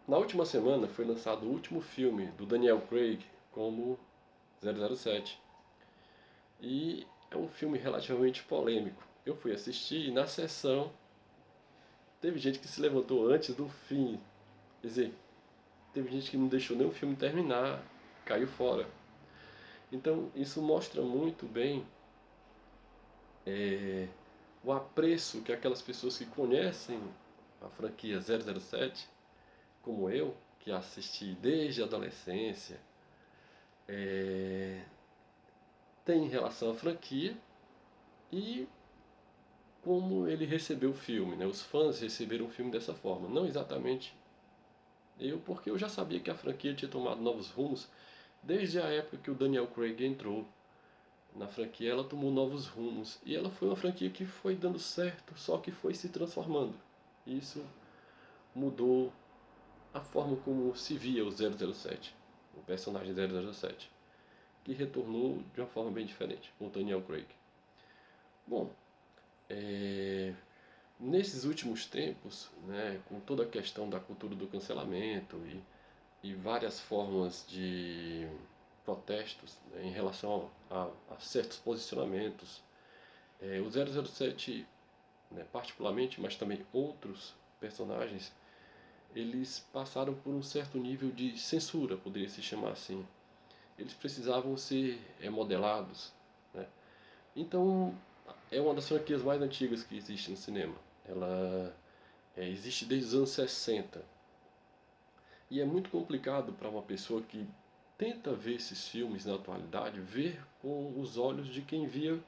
Na última semana foi lançado o último filme do Daniel Craig como 007. E é um filme relativamente polêmico. Eu fui assistir e na sessão teve gente que se levantou antes do fim. Quer dizer, teve gente que não deixou nem o filme terminar, caiu fora. Então isso mostra muito bem o apreço que aquelas pessoas que conhecem a franquia 007, como eu, que assisti desde a adolescência, tem em relação à franquia e como ele recebeu o filme, né? Os fãs receberam o filme dessa forma, não exatamente eu, porque eu já sabia que a franquia tinha tomado novos rumos desde a época que o Daniel Craig entrou na franquia. Ela tomou novos rumos e ela foi uma franquia que foi dando certo, só que foi se transformando. Isso mudou a forma como se via o 007, o personagem 007, que retornou de uma forma bem diferente, com o Daniel Craig. Bom, é, nesses últimos tempos, né, com toda a questão da cultura do cancelamento e várias formas de protestos, né, em relação a certos posicionamentos, o 007, né, particularmente, mas também outros personagens, eles passaram por um certo nível de censura, poderia se chamar assim. Eles precisavam ser modelados, né? Então, é uma das franquias mais antigas que existe no cinema. Ela existe desde os anos 60. E é muito complicado para uma pessoa que tenta ver esses filmes na atualidade, ver com os olhos de quem via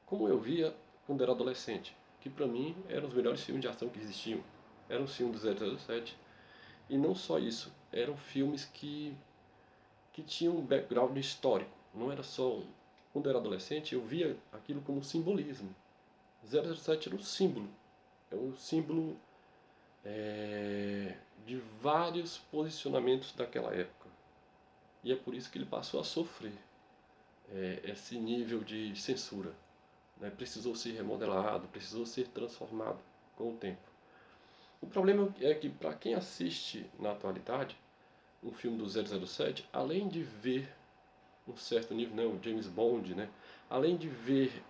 como eu via quando era adolescente. Que para mim eram os melhores filmes de ação que existiam. Eram os filmes do 007. E não só isso, eram filmes que tinham um background histórico. Não era só quando eu era adolescente, eu via aquilo como simbolismo. 007 era um símbolo. É um símbolo de vários posicionamentos daquela época. E é por isso que ele passou a sofrer esse nível de censura. Né? Precisou ser remodelado, precisou ser transformado com o tempo. O problema é que para quem assiste na atualidade um filme do 007, além de ver um certo nível, né, o James Bond, né, além de ver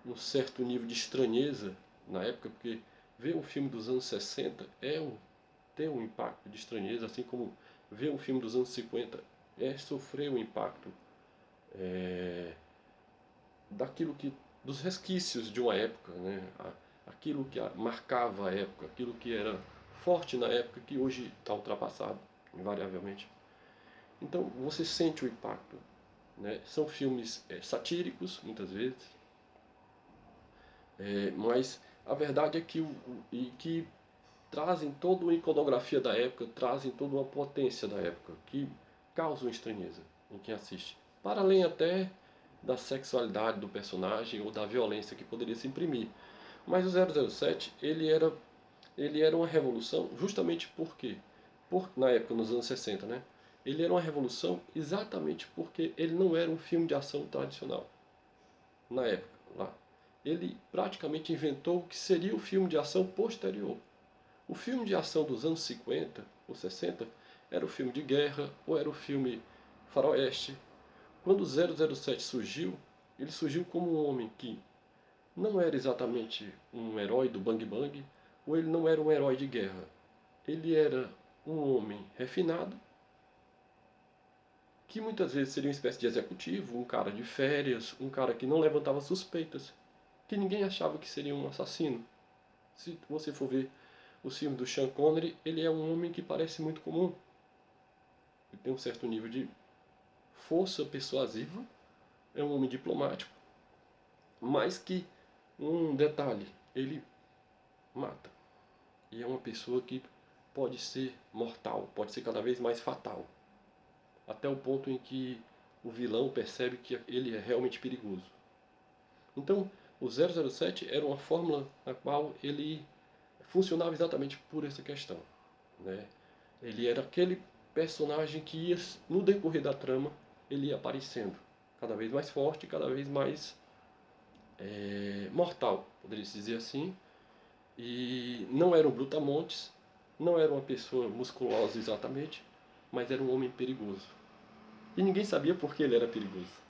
um certo nível de estranheza na época, porque ver um filme dos anos 60 tem um impacto de estranheza, assim como ver um filme dos anos 50 sofrer um impacto daquilo que dos resquícios de uma época, né? Aquilo que marcava a época, aquilo que era forte na época que hoje está ultrapassado, invariavelmente. Então você sente o impacto, né? São filmes satíricos muitas vezes, mas a verdade é que trazem toda uma iconografia da época, trazem toda uma potência da época que causam estranheza em quem assiste. Para além até da sexualidade do personagem ou da violência que poderia se imprimir. Mas o 007, ele era uma revolução justamente porque, na época, nos anos 60, né? Ele era uma revolução exatamente porque ele não era um filme de ação tradicional. Na época, lá. Ele praticamente inventou o que seria o filme de ação posterior. O filme de ação dos anos 50 ou 60 era o filme de guerra ou era o filme faroeste. Quando o 007 surgiu, ele surgiu como um homem que não era exatamente um herói do Bang Bang, ou ele não era um herói de guerra. Ele era um homem refinado, que muitas vezes seria uma espécie de executivo, um cara de férias, um cara que não levantava suspeitas, que ninguém achava que seria um assassino. Se você for ver o filme do Sean Connery, ele é um homem que parece muito comum. Ele tem um certo nível de força persuasiva, é um homem diplomático, mas que, um detalhe, ele mata. E é uma pessoa que pode ser mortal, pode ser cada vez mais fatal. Até o ponto em que o vilão percebe que ele é realmente perigoso. Então, o 007 era uma fórmula na qual ele funcionava exatamente por essa questão. Né? Ele era aquele personagem que ia, no decorrer da trama, ele ia aparecendo cada vez mais forte, cada vez mais mortal, poderia-se dizer assim. E não eram brutamontes, não era uma pessoa musculosa exatamente, mas era um homem perigoso. E ninguém sabia por que ele era perigoso.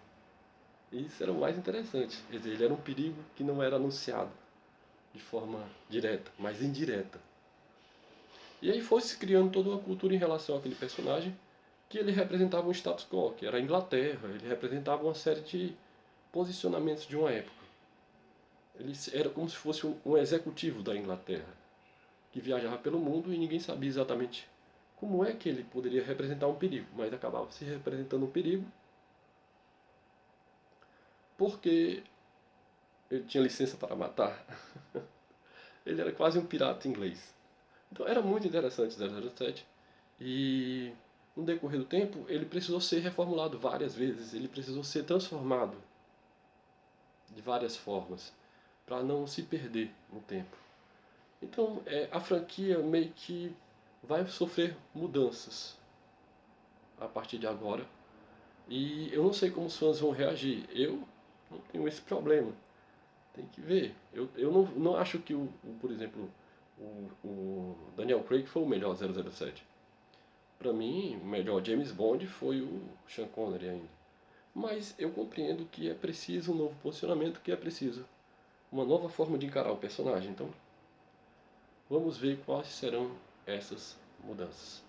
E isso era o mais interessante. Quer dizer, ele era um perigo que não era anunciado de forma direta, mas indireta. E aí foi se criando toda uma cultura em relação àquele personagem, que ele representava um status quo, que era a Inglaterra, ele representava uma série de posicionamentos de uma época. Ele era como se fosse um executivo da Inglaterra, que viajava pelo mundo e ninguém sabia exatamente como é que ele poderia representar um perigo, mas acabava se representando um perigo porque ele tinha licença para matar. Ele era quase um pirata inglês. Então era muito interessante 007. E no decorrer do tempo, ele precisou ser reformulado várias vezes, ele precisou ser transformado de várias formas para não se perder no tempo. Então a franquia meio que vai sofrer mudanças a partir de agora. E eu não sei como os fãs vão reagir. Eu não tenho esse problema. Tem que ver. Eu não acho que, por exemplo, o Daniel Craig foi o melhor 007. Para mim, o melhor James Bond foi o Sean Connery ainda. Mas eu compreendo que é preciso um novo posicionamento, que é preciso uma nova forma de encarar o personagem. Então, vamos ver quais serão essas mudanças.